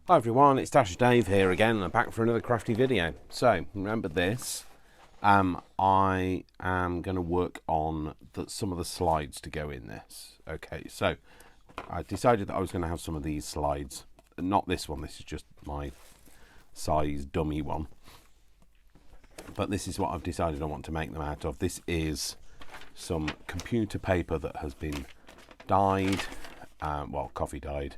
Hi everyone, it's Dash Dave here again, and I'm back for another crafty video. So, remember this, I am going to work on some of the slides to go in this. Okay, so I decided that I was going to have some of these slides, not this one, this is just my size dummy one. But this is what I've decided I want to make them out of. This is some computer paper that has been dyed, well, coffee dyed,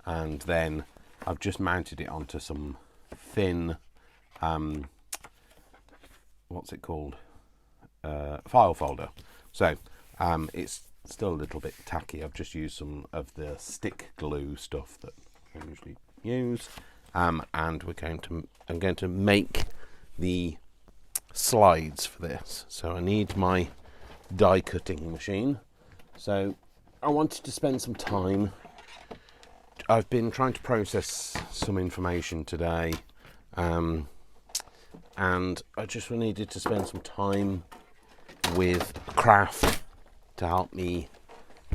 and then I've just mounted it onto some thin, what's it called, file folder. So it's still a little bit tacky. I've just used some of the stick glue stuff that I usually use, and I'm going to make the slides for this. So I need my die cutting machine. So I wanted to spend some time. I've been trying to process some information today, and I just needed to spend some time with craft to help me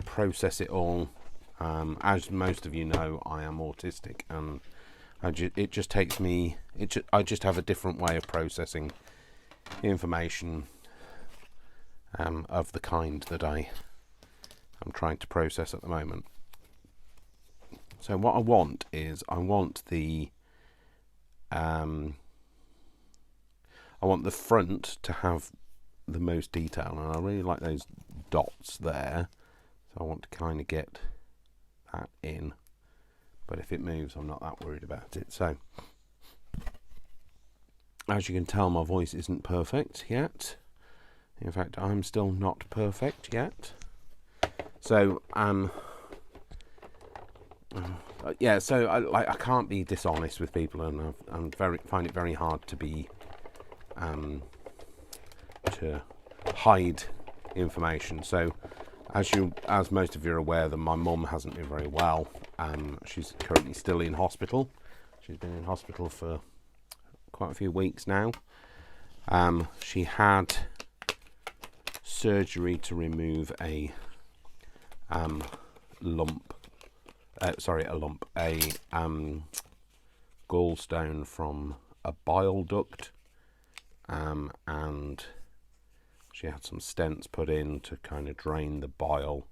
process it all. As most of you know, I am autistic, and it just takes me. I just have a different way of processing information of the kind that I'm trying to process at the moment. So what I want is I want the front to have the most detail, and I really like those dots there. So I want to kind of get that in, but if it moves, I'm not that worried about it. So as you can tell, my voice isn't perfect yet. In fact, I'm still not perfect yet. So yeah, so I can't be dishonest with people, and I find it very hard to be to hide information. So as most of you are aware, that my mum hasn't been very well. She's currently still in hospital. She's been in hospital for quite a few weeks now. She had surgery to remove a gallstone from a bile duct, and she had some stents put in to kind of drain the bile,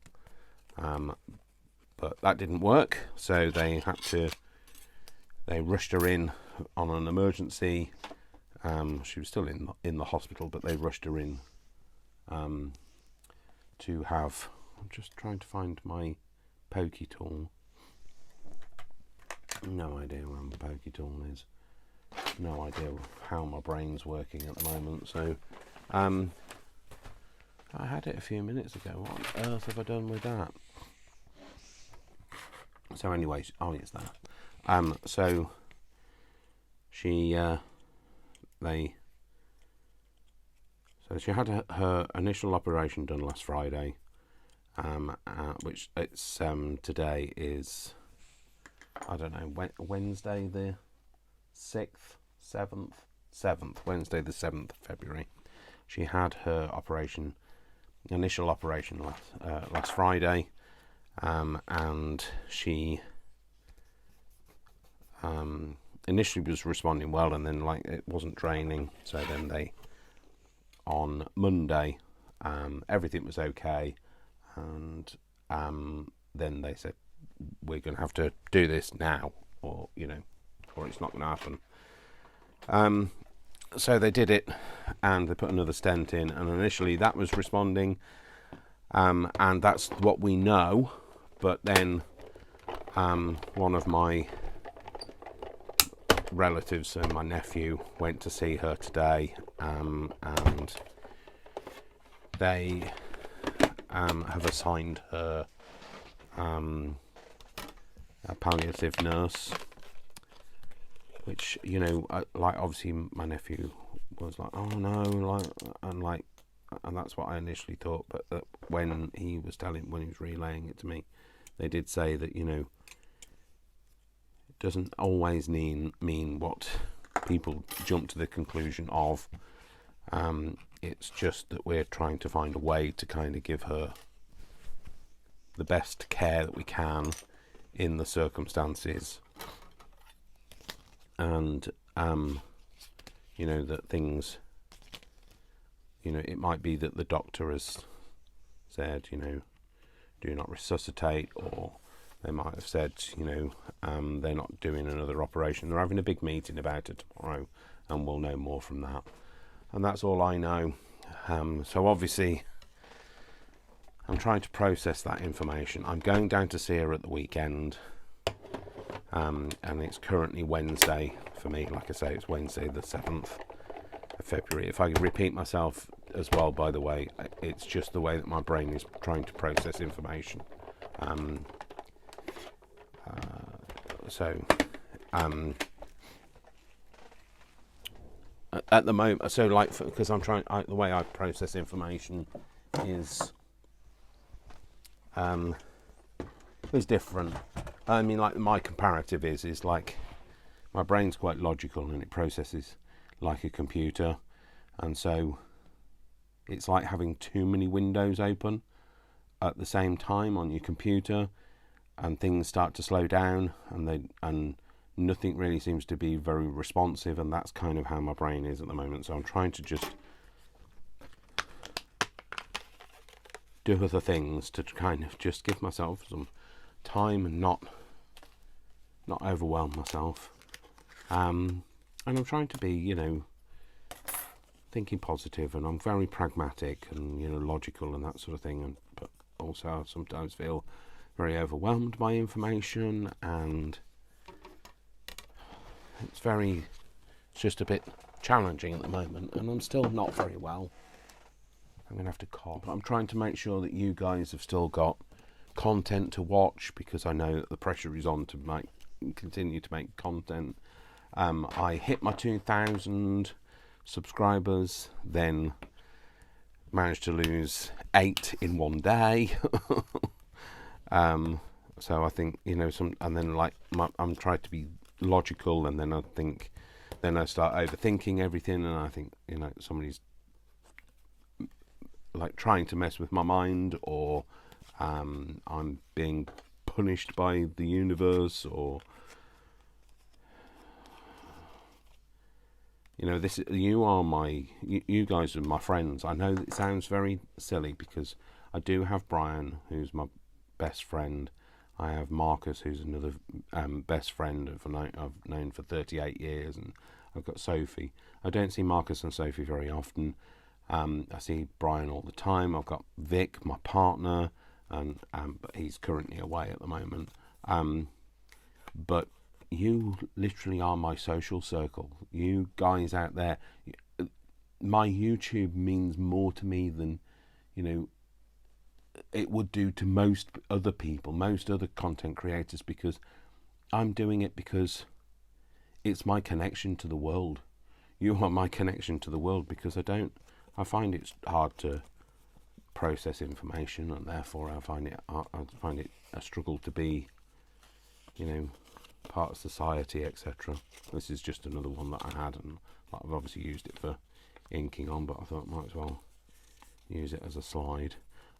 but that didn't work, so they rushed her in on an emergency. She was still in the hospital, but they rushed her in to have. I'm just trying to find my pokey tool. No idea where my pokey tool is. No idea how my brain's working at the moment. So I had it a few minutes ago. What on earth have I done with that? So anyways, oh yes, that. So she she had her initial operation done last Friday, which it's today is, I don't know, Wednesday the 6th, 7th, Wednesday the 7th of February. She had her initial operation last Friday, and she initially was responding well, and then it wasn't draining. So then on Monday, everything was okay, and then they said, we're going to have to do this now, or it's not going to happen. So they did it, and they put another stent in, and initially that was responding, and that's what we know. But then one of my relatives and my nephew went to see her today, and they have assigned her a palliative nurse, which obviously my nephew was like, oh no, and that's what I initially thought. But when he was relaying it to me, they did say that it doesn't always mean what people jump to the conclusion of. It's just that we're trying to find a way to kind of give her the best care that we can in the circumstances and you know, that things, you know, it might be that the doctor has said, you know, do not resuscitate, or they might have said, you know, they're not doing another operation. They're having a big meeting about it tomorrow, and we'll know more from that. And that's all I know. So obviously, I'm trying to process that information. I'm going down to see her at the weekend, and it's currently Wednesday for me. Like I say, it's Wednesday the 7th of February. If I repeat myself as well, by the way, it's just the way that my brain is trying to process information. At the moment, so like, because I'm trying, the way I process information is different. I mean, like, my comparative is like, my brain's quite logical and it processes like a computer, and so it's like having too many windows open at the same time on your computer, and things start to slow down, and nothing really seems to be very responsive, and that's kind of how my brain is at the moment. So I'm trying to just do other things to kind of just give myself some time and not overwhelm myself. And I'm trying to be, you know, thinking positive, and I'm very pragmatic and, you know, logical and that sort of thing. But also I sometimes feel very overwhelmed by information, and it's just a bit challenging at the moment, and I'm still not very well. I'm going to have to cough. I'm trying to make sure that you guys have still got content to watch, because I know that the pressure is on to continue to make content. I hit my 2,000 subscribers, then managed to lose 8 in one day. So I think, you know, and then like I'm trying to be logical, and then I start overthinking everything, and I think, you know, somebody's like trying to mess with my mind, or I'm being punished by the universe, or, you know, you guys are my friends. I know that it sounds very silly, because I do have Brian, who's my best friend. I have Marcus, who's another best friend I've known for 38 years, and I've got Sophie. I don't see Marcus and Sophie very often. I see Brian all the time. I've got Vic, my partner, and but he's currently away at the moment. But you literally are my social circle. You guys out there, my YouTube means more to me than, you know, it would do to most other people, most other content creators, because I'm doing it because it's my connection to the world. You are my connection to the world, because I find it's hard to process information, and therefore I find it a struggle to be, you know, part of society, etc. This is just another one that I had, and I've obviously used it for inking on, but I thought I might as well use it as a slide.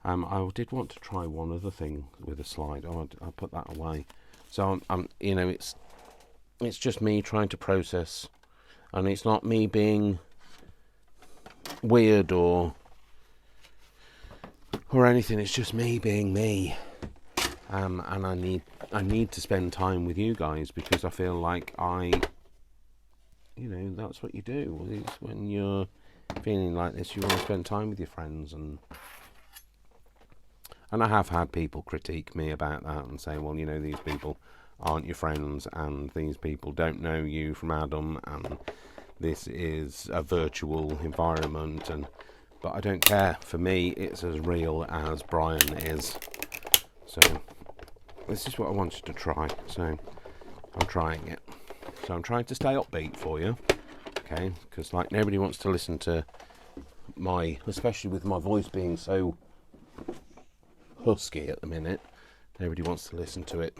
I did want to try one other thing with a slide. I'll put that away. So I'm you know, it's just me trying to process, and it's not me being weird or anything. It's just me being me. And I need to spend time with you guys, because I feel like you know, that's what you do. It's when you're feeling like this, you want to spend time with your friends, and I have had people critique me about that and say, well, you know, these people aren't your friends, and these people don't know you from Adam, and this is a virtual environment, but I don't care. For me, it's as real as Brian is. So this is what I wanted to try, so I'm trying it. So I'm trying to stay upbeat for you, okay, because like nobody wants to listen to especially with my voice being so husky at the minute, nobody wants to listen to it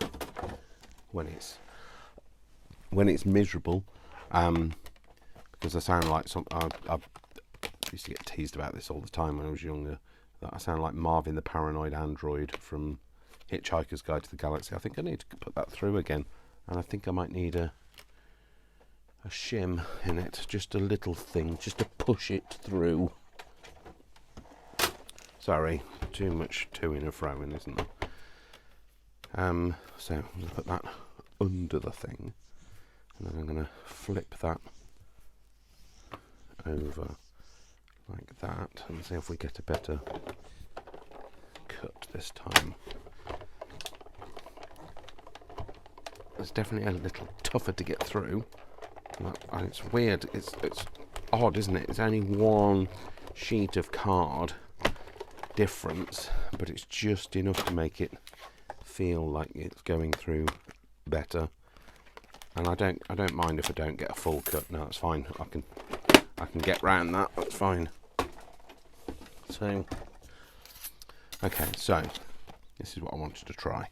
when it's miserable, because I sound like I used to get teased about this all the time when I was younger, that I sound like Marvin the Paranoid Android from Hitchhiker's Guide to the Galaxy. I think I need to put that through again, and I think I might need a shim in it, just a little thing, just to push it through. Sorry, too much to-ing and fro-ing, isn't there? So I'm going to put that under the thing, and then I'm going to flip that over like that, and see if we get a better cut this time. It's definitely a little tougher to get through. And it's weird. It's odd, isn't it? It's only one sheet of card difference, but it's just enough to make it feel like it's going through better. And I don't mind if I don't get a full cut. No, it's fine. I can get round that. That's fine. So, okay. So this is what I wanted to try.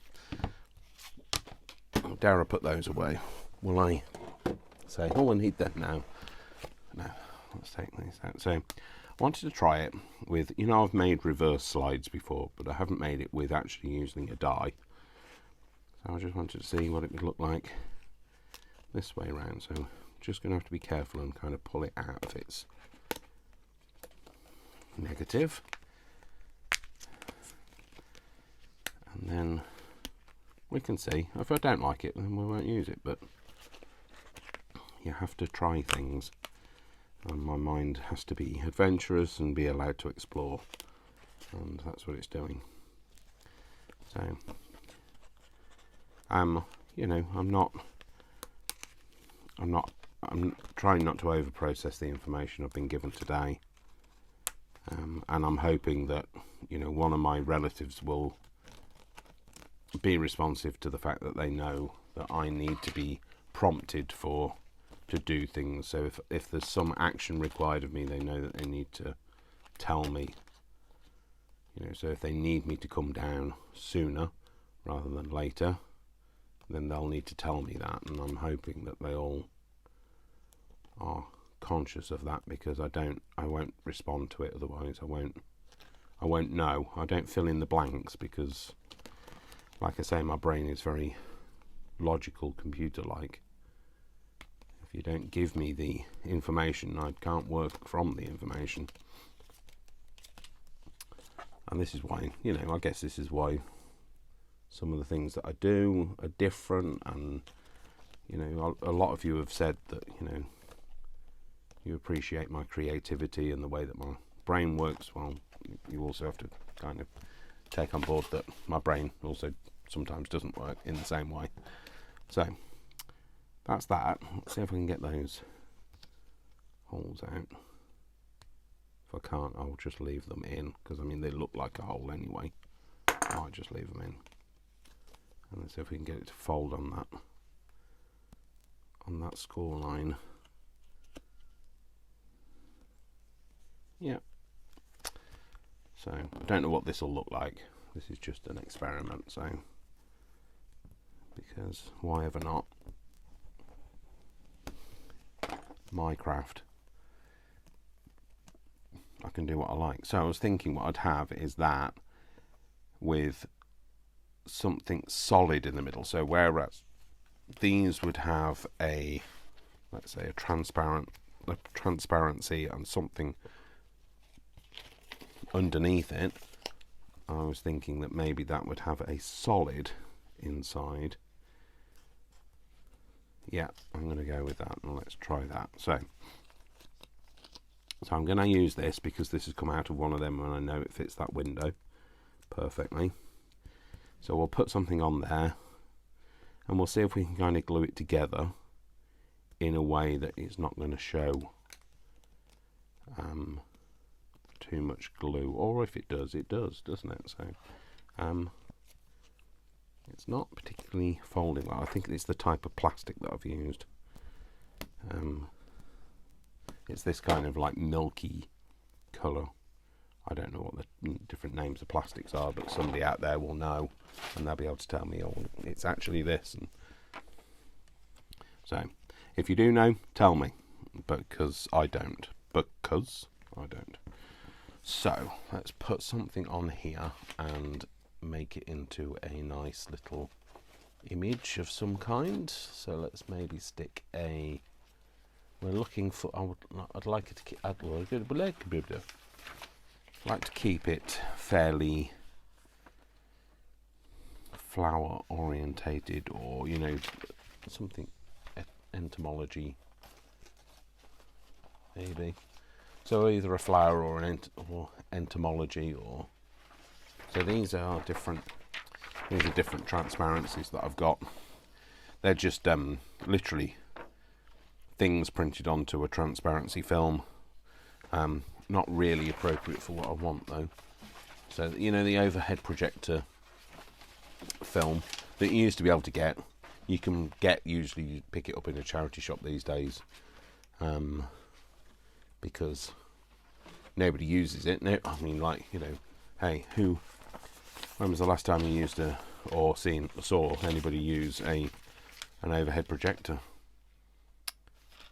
Dare I put those away? Will I say, oh, I need them now? No, let's take these out. So I wanted to try it with, you know, I've made reverse slides before, but I haven't made it with actually using a die. So I just wanted to see what it would look like this way around. So I'm just going to have to be careful and kind of pull it out of its negative. And then we can see. If I don't like it, then we won't use it, but you have to try things, and my mind has to be adventurous and be allowed to explore, and that's what it's doing. So you know, I'm trying not to over process the information I've been given today, and I'm hoping that, you know, one of my relatives will be responsive to the fact that they know that I need to be prompted to do things. So if there's some action required of me, they know that they need to tell me. You know, so if they need me to come down sooner rather than later, then they'll need to tell me that, and I'm hoping that they all are conscious of that, because I won't respond to it otherwise. I won't know. I don't fill in the blanks, because like I say, my brain is very logical, computer-like. If you don't give me the information, I can't work from the information. And this is why, you know, I guess this is why some of the things that I do are different. And, you know, a lot of you have said that, you know, you appreciate my creativity and the way that my brain works. Well, you also have to kind of take on board that my brain also sometimes doesn't work in the same way. So that's that. Let's see if I can get those holes out. If I can't, I'll just leave them in, because I mean they look like a hole anyway. I might just leave them in, and let's see if we can get it to fold on that score line. Yeah. So I don't know what this will look like. This is just an experiment, so because why ever not? My craft. I can do what I like. So I was thinking what I'd have is that with something solid in the middle. So whereas these would have a, let's say, a transparency and something underneath it, I was thinking that maybe that would have a solid inside. Yeah, I'm going to go with that, and let's try that. So I'm going to use this because this has come out of one of them, and I know it fits that window perfectly. So we'll put something on there, and we'll see if we can kind of glue it together in a way that it's not going to show too much glue, or if it does, doesn't it? So it's not particularly folding well. I think it's the type of plastic that I've used. It's this kind of like milky colour. I don't know what the different names of plastics are, but somebody out there will know, and they'll be able to tell me, oh, it's actually this. And so if you do know, tell me, because I don't. So let's put something on here and make it into a nice little image of some kind. So let's maybe stick a we're looking for. I'd like it to keep. I'd like to keep it fairly flower orientated, or something entomology maybe. So either a flower or an entomology, or so these are different. These are different transparencies that I've got. They're just literally things printed onto a transparency film. Not really appropriate for what I want though. So the overhead projector film that you used to be able to get, you can get, usually you pick it up in a charity shop these days, because nobody uses it. No, I mean, like, hey, when was the last time you used saw anybody use an overhead projector?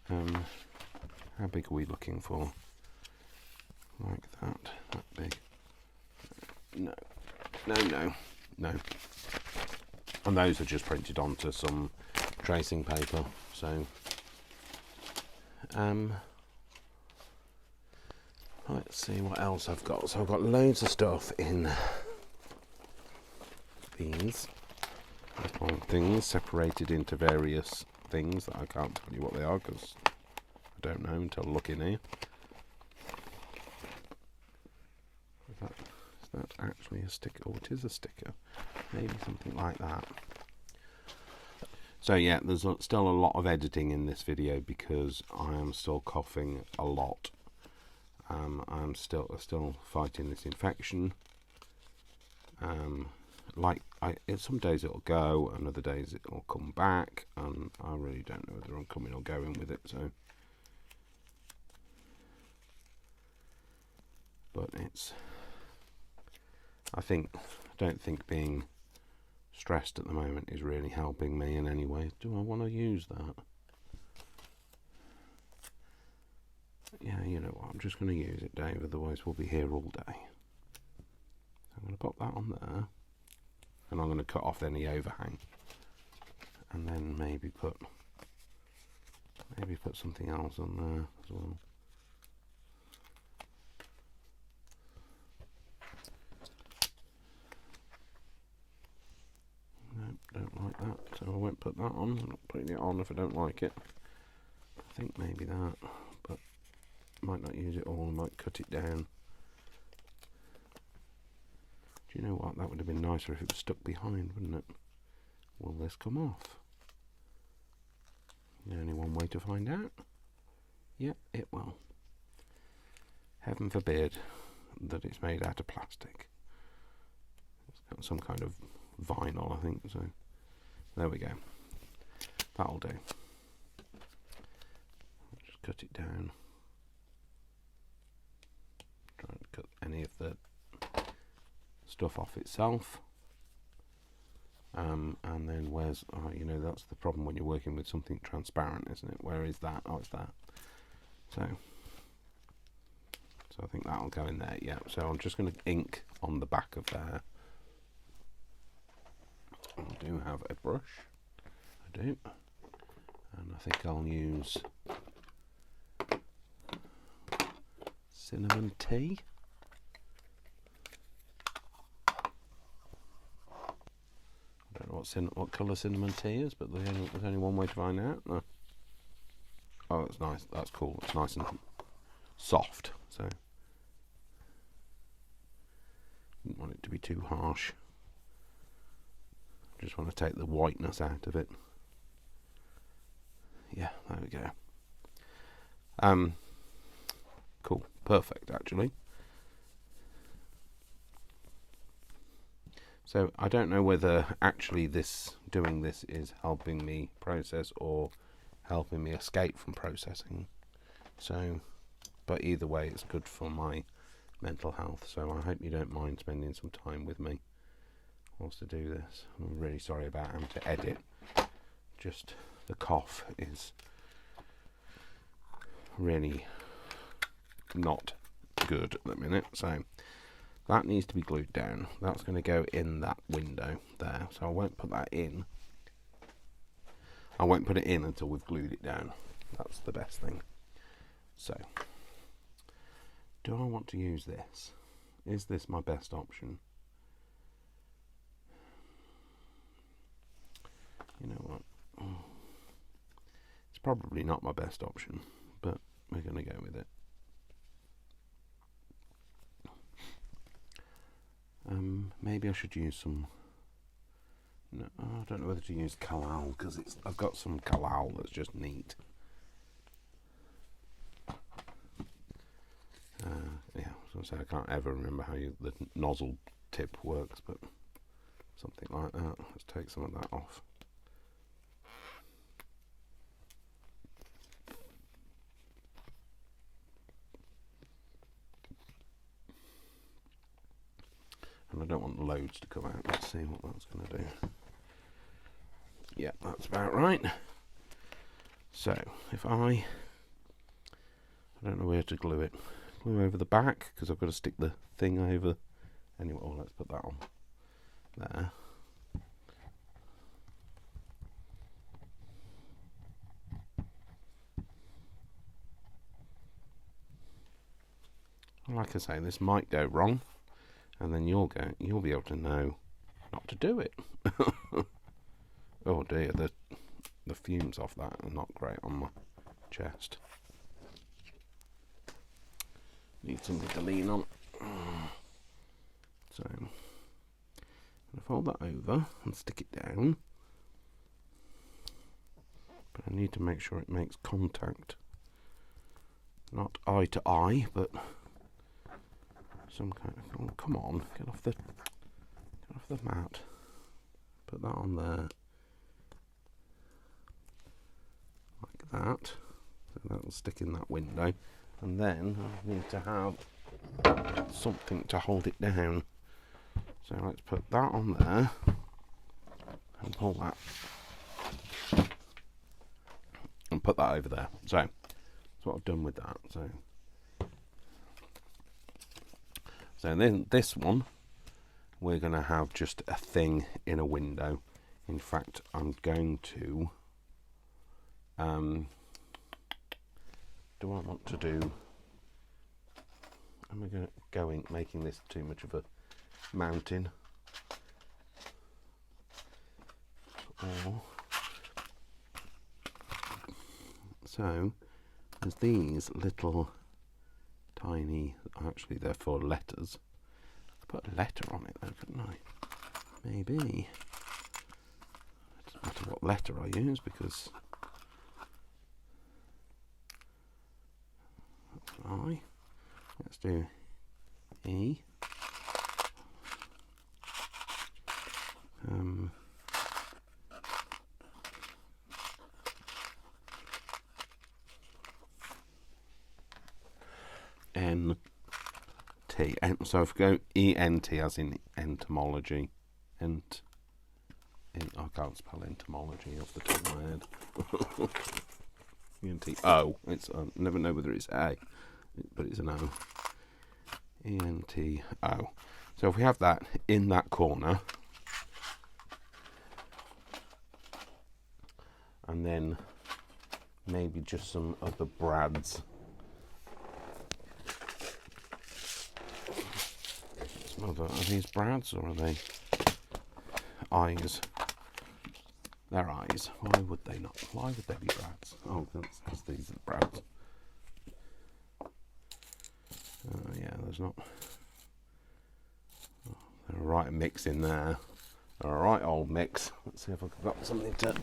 How big are we looking for? Like that big? No. And those are just printed onto some tracing paper. So, let's see what else I've got. So I've got loads of stuff in these things separated into various things that I can't tell you what they are because I don't know until I look in here. Is that actually a sticker? Oh, it is a sticker. Maybe something like that. So yeah, there's still a lot of editing in this video because I am still coughing a lot. I'm still fighting this infection. Some days it'll go, and other days it'll come back, and I really don't know whether I'm coming or going with it. So, but I don't think being stressed at the moment is really helping me in any way. Do I want to use that? Yeah, you know what, I'm just going to use it, Dave, otherwise we'll be here all day. I'm going to pop that on there, and I'm going to cut off any overhang, and then maybe put something else on there as well. No, don't like that, so I won't put that on. I'm not putting it on if I don't like it. I think maybe that, but might not use it all. I might cut it down. Do you know what? That would have been nicer if it was stuck behind, wouldn't it? Will this come off? There's only one way to find out. Yep, it will. Heaven forbid that it's made out of plastic. It's got some kind of vinyl, I think. So there we go. That'll do. I'll just cut it down. Try and cut any of the stuff off itself, and then where's that's the problem when you're working with something transparent, isn't it? Where is that? Oh, it's that. So I think that'll go in there. Yeah, so I'm just going to ink on the back of there. I do have a brush, I do, and I think I'll use cinnamon tea. I don't know what colour cinnamon tea is, but there's only one way to find out. No. Oh, that's nice. That's cool. It's nice and soft. So didn't want it to be too harsh. Just want to take the whiteness out of it. Yeah, there we go. Cool. Perfect, actually. So I don't know whether actually doing this is helping me process or helping me escape from processing. So, but either way, it's good for my mental health. So I hope you don't mind spending some time with me whilst I do this. I'm really sorry about having to edit. Just the cough is really not good at the minute. So that needs to be glued down. That's going to go in that window there. So I won't put that in. I won't put it in until we've glued it down. That's the best thing. So, do I want to use this? Is this my best option? You know what? It's probably not my best option, but we're going to go with it. Maybe I should use some. No, I don't know whether to use Kalal because I've got some Kalal that's just neat. Yeah, so I can't ever remember how the nozzle tip works, but something like that. Let's take some of that off. And I don't want loads to come out. Let's see what that's going to do. Yeah, that's about right. So, if I don't know where to glue it. Glue over the back, because I've got to stick the thing over. Anyway, let's put that on there. Like I say, this might go wrong. And then you'll be able to know not to do it. Oh dear, the fumes off that are not great on my chest. Need something to lean on. So, I'm going to fold that over and stick it down. But I need to make sure it makes contact. Not eye to eye, but some kind of. Oh, come on, get off the mat. Put that on there, like that. So that will stick in that window, and then I need to have something to hold it down. So let's put that on there and pull that, and put that over there. So that's what I've done with that. So then this one, we're going to have just a thing in a window. In fact, I'm going to, do I want to do, am I going making this too much of a mountain? Or, so, there's these little tiny, actually they're for letters. I could put a letter on it though, couldn't I? Maybe. It doesn't matter what letter I use because that's I. Let's do E. N T. So if we go ENT as in entomology, I can't spell entomology off the top of my head. ENTO. It's never know whether it's A, but it's an O. ENTO. So if we have that in that corner, and then maybe just some other brads. Are these brads or are they eyes? They're eyes. Why would they not? Why would they be brads? Oh, that's because these are brads. Yeah, there's not. Oh, they're a right mix in there. They're a right old mix. Let's see if I've got something to.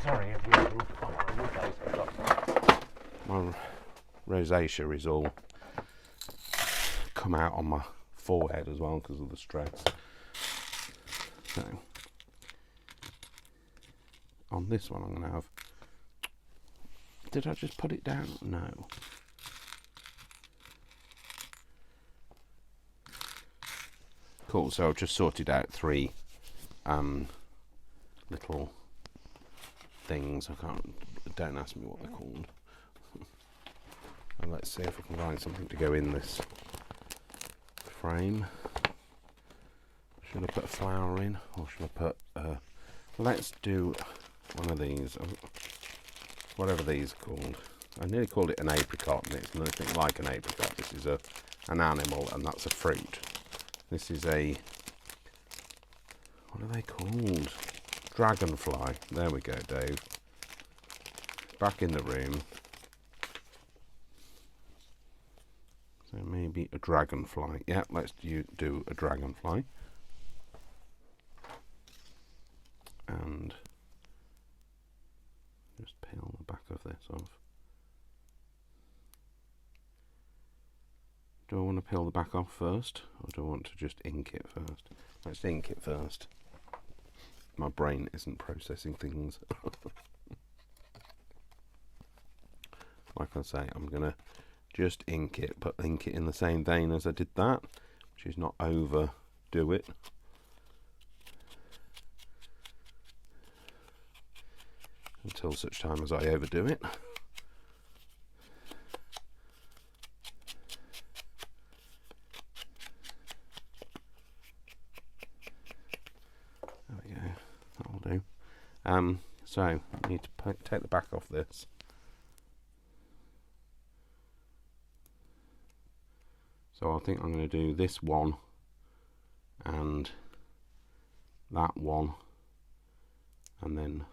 Sorry if you can. My rosacea is all come out on my forehead as well because of the stress. So on this one I'm going to have, did I just put it down? No. Cool, so I've just sorted out 3 little things. Don't ask me what they're called. And let's see if I can find something to go in this frame. Should I put a flower in, or should I put let's do one of these. whatever these are called. I nearly called it an apricot, and it's nothing like an apricot. This is an animal, and that's a fruit. This is a, what are they called? Dragonfly. There we go, Dave. Back in the room. So maybe a dragonfly. Yeah, let's do a dragonfly. And just peel the back of this off. Do I want to peel the back off first, or do I want to just ink it first? Let's ink it first. My brain isn't processing things. Like I say, I'm going to just ink it, but ink it in the same vein as I did that, which is not overdo it. Until such time as I overdo it. There we go, that'll do. So I need to take the back off this. So I think I'm going to do this one and that one, and then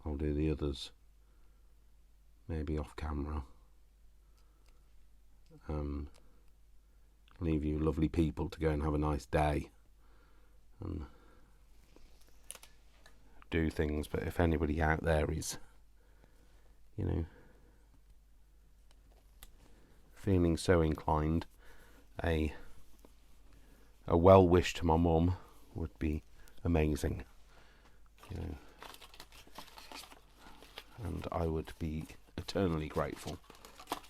I'll do the others maybe off camera. Leave you lovely people to go and have a nice day and do things. But if anybody out there is, you know, feeling so inclined, a well wish to my mum would be amazing, you know, and I would be eternally grateful.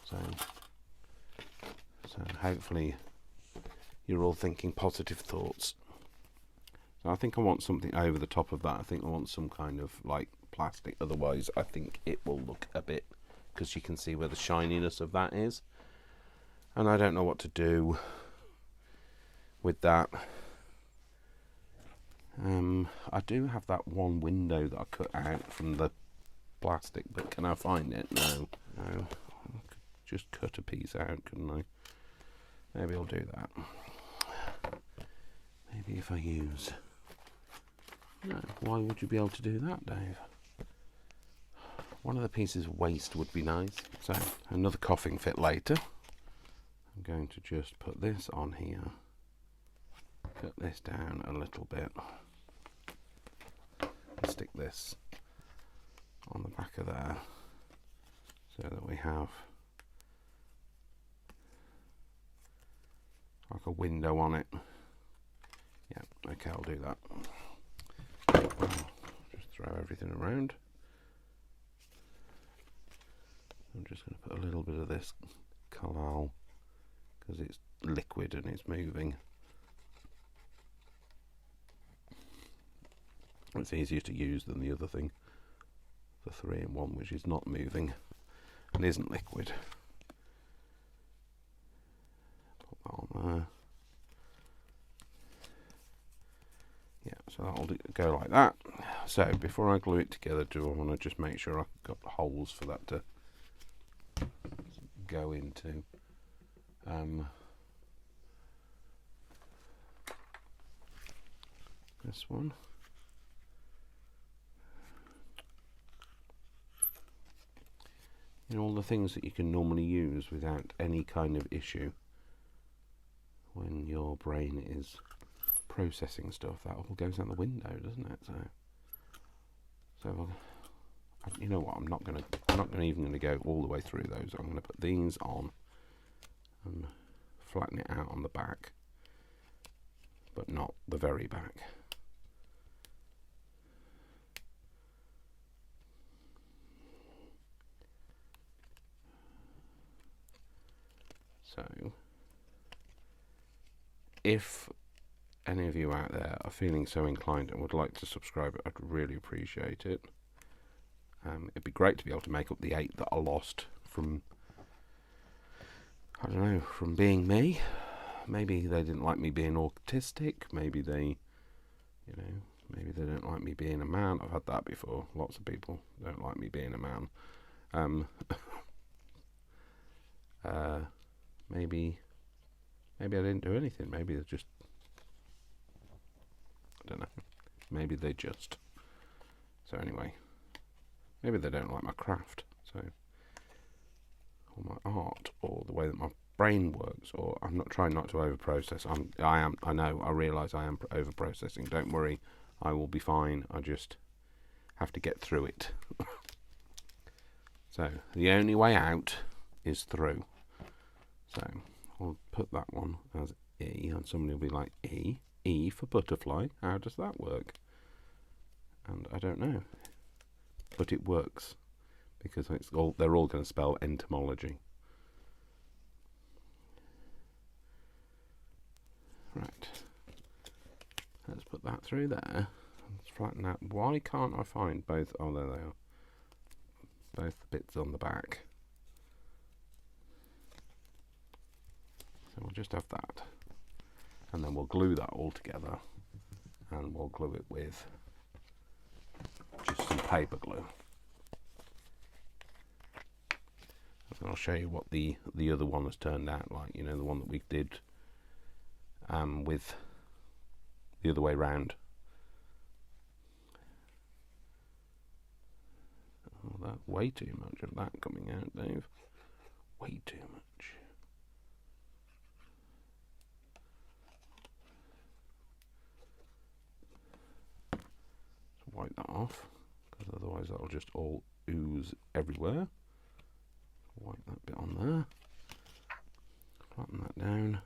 So hopefully you're all thinking positive thoughts. So I think I want something over the top of that. I think I want some kind of like plastic, otherwise I think it will look a bit, because you can see where the shininess of that is, and I don't know what to do with that. I do have that one window that I cut out from the plastic, but can I find it? No. I could just cut a piece out, couldn't I? Maybe I'll do that. Maybe if I use... No, why would you be able to do that, Dave? One of the pieces of waste would be nice. So, another coughing fit later. I'm going to just put this on here. Cut this down a little bit. Stick this on the back of there, so that we have like a window on it. Yeah, okay, I'll do that. Just throw everything around. I'm just going to put a little bit of this collal, because it's liquid and it's moving. It's easier to use than the other thing, the 3-in-1, which is not moving and isn't liquid. Put that on there. Yeah, so that'll go like that. So before I glue it together, do I want to just make sure I've got the holes for that to go into? This one. You know, all the things that you can normally use without any kind of issue when your brain is processing stuff, that all goes out the window, doesn't it? So you know what? I'm not even going to go all the way through those. I'm going to put these on and flatten it out on the back, but not the very back. So, if any of you out there are feeling so inclined and would like to subscribe, I'd really appreciate it. It'd be great to be able to make up the 8 that I lost from, I don't know, from being me. Maybe they didn't like me being autistic. Maybe they, you know, maybe they don't like me being a man. I've had that before. Lots of people don't like me being a man. Maybe I didn't do anything. Maybe they're just, I don't know. Maybe they just. So anyway, maybe they don't like my craft. So, or my art, or the way that my brain works, or I'm not trying not to overprocess. I realise I am overprocessing. Don't worry, I will be fine. I just have to get through it. So the only way out is through. So I'll put that one as E, and somebody will be like, E for butterfly. How does that work? And I don't know, but it works because they're all going to spell entomology. Right, let's put that through there. Let's flatten out. Why can't I find both? Oh, there they are. Both the bits on the back. So we'll just have that, and then we'll glue that all together, and we'll glue it with just some paper glue. And I'll show you what the other one has turned out like. You know, the one that we did with the other way round. Oh, that's way too much of that coming out, Dave. Way too much. So wipe that off, because otherwise that'll just all ooze everywhere. Wipe that bit on there. Flatten that down.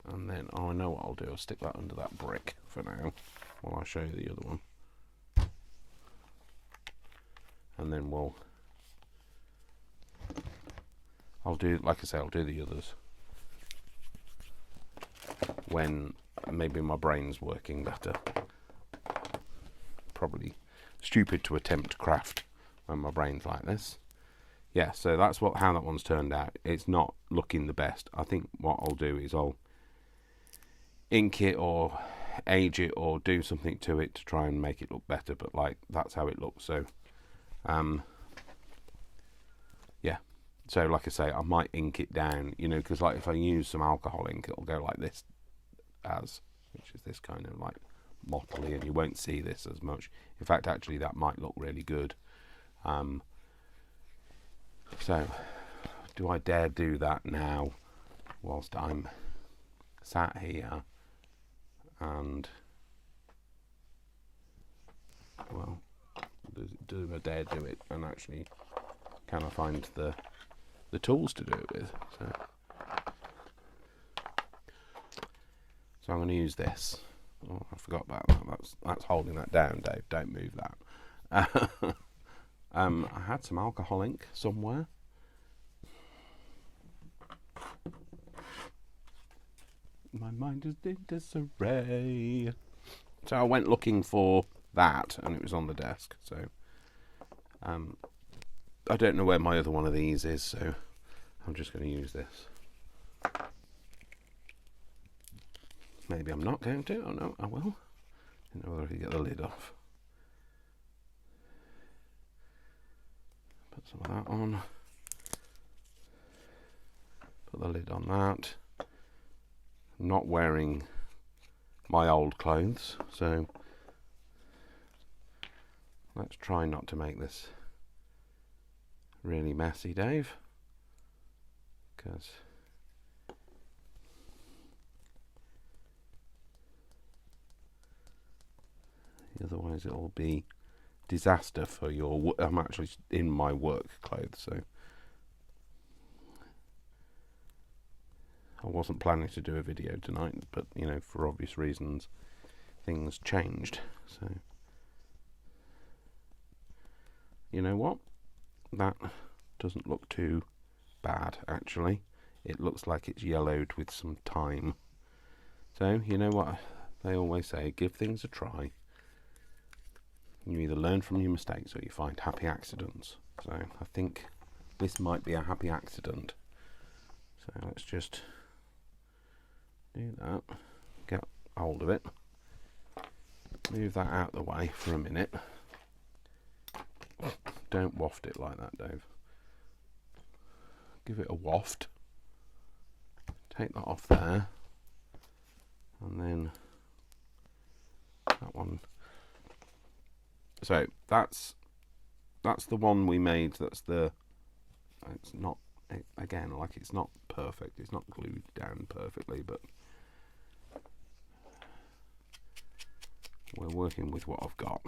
And then, I know what I'll do. I'll stick that under that brick for now while I show you the other one. And then I'll do, like I say, I'll do the others when maybe my brain's working better. Probably stupid to attempt craft when my brain's like this. Yeah, so that's how that one's turned out. It's not looking the best. I think what I'll do is I'll ink it or age it or do something to it to try and make it look better, but like that's how it looks. So yeah, so like I say, I might ink it down, you know, because like if I use some alcohol ink, it'll go like this, which is this kind of like mottly, and you won't see this as much. In fact, actually that might look really good. So do I dare do that now whilst I'm sat here? And well, do I dare do it? And actually, can I find the tools to do it with? So I'm going to use this. Oh, I forgot about that. That's holding that down, Dave. Don't move that. I had some alcohol ink somewhere. My mind is in disarray. So I went looking for that, and it was on the desk. So I don't know where my other one of these is, so I'm just going to use this. Maybe I'm not going to. Oh no, I will. I don't know whether I can get the lid off. Put some of that on. Put the lid on that. I'm not wearing my old clothes, so let's try not to make this really messy, Dave, because otherwise it'll be disaster for your I'm actually in my work clothes, so I wasn't planning to do a video tonight, but you know, for obvious reasons things changed. So you know what, that doesn't look too bad actually. It looks like it's yellowed with some time. So you know what they always say, give things a try. You either learn from your mistakes or you find happy accidents. So I think this might be a happy accident. So let's just do that, get hold of it, move that out of the way for a minute. Don't waft it like that, Dave. Give it a waft. Take that off there, and then that one. So that's the one we made. That's the. It's not, again, like, it's not perfect. It's not glued down perfectly, but we're working with what I've got,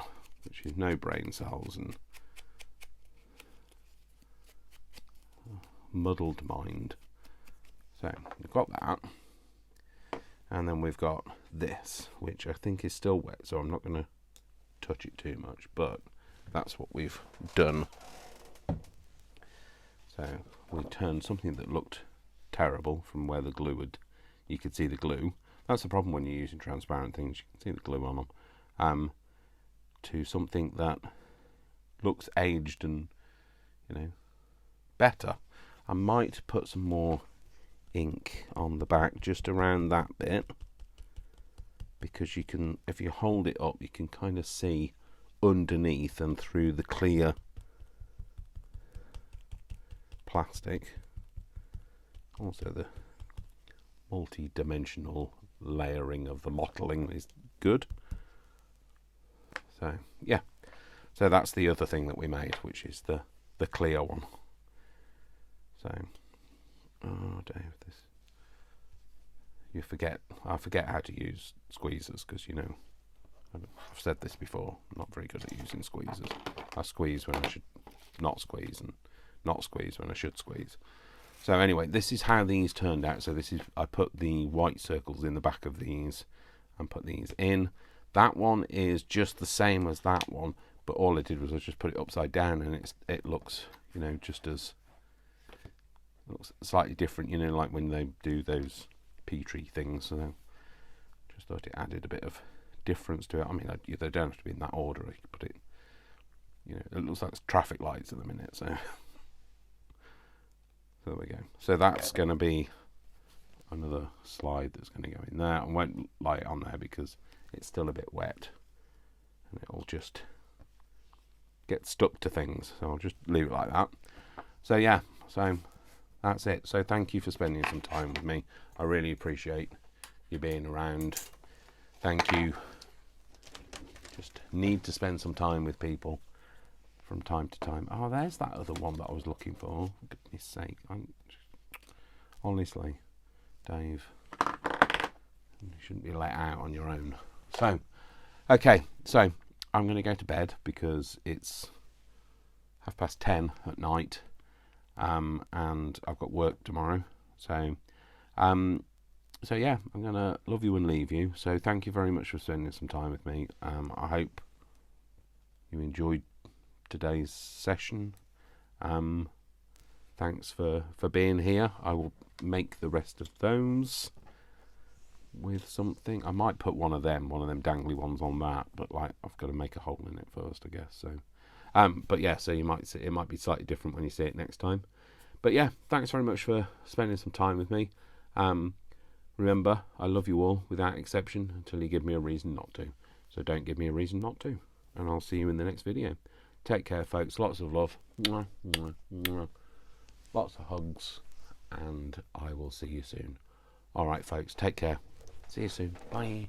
which is no brain cells and muddled mind. So we've got that, and then we've got this, which I think is still wet, so I'm not going to touch it too much, but that's what we've done. So we turned something that looked terrible from where the glue would, you could see the glue. That's the problem when you're using transparent things, you can see the glue on them, to something that looks aged and, you know, better. I might put some more ink on the back just around that bit, because you can, if you hold it up, you can kind of see underneath and through the clear plastic. Also, the multi-dimensional layering of the mottling is good. So yeah, so that's the other thing that we made, which is the clear one. So, oh Dave, this, I forget how to use squeezers, because, you know, I've said this before, I'm not very good at using squeezers. I squeeze when I should not squeeze, and not squeeze when I should squeeze. So anyway, this is how these turned out. So this is, I put the white circles in the back of these and put these in. That one is just the same as that one, but all I did was I just put it upside down, and it looks, you know, just as, looks slightly different, you know, like when they do those Petri things. So just thought it added a bit of difference to it. I mean, they don't have to be in that order. I could put it, you know, it looks like traffic lights at the minute. So, so there we go. So that's going to be another slide that's going to go in there. I won't light it on there because it's still a bit wet, and it'll just get stuck to things. So I'll just leave it like that. So yeah, so that's it. So thank you for spending some time with me. I really appreciate you being around. Thank you. Just need to spend some time with people from time to time. Oh, there's that other one that I was looking for. For goodness sake. Honestly, Dave, you shouldn't be let out on your own. So, okay, so I'm going to go to bed because it's 10:30 at night. And I've got work tomorrow, so yeah, I'm gonna love you and leave you. So thank you very much for spending some time with me. I hope you enjoyed today's session. Thanks for being here. I will make the rest of those with something. I might put one of them dangly ones on that, but like, I've got to make a hole in it first, I guess. So but yeah, so you might see, it might be slightly different when you see it next time. But yeah, thanks very much for spending some time with me. Remember, I love you all without exception until you give me a reason not to. So don't give me a reason not to. And I'll see you in the next video. Take care, folks. Lots of love. Mwah, mwah, mwah. Lots of hugs. And I will see you soon. All right, folks. Take care. See you soon. Bye.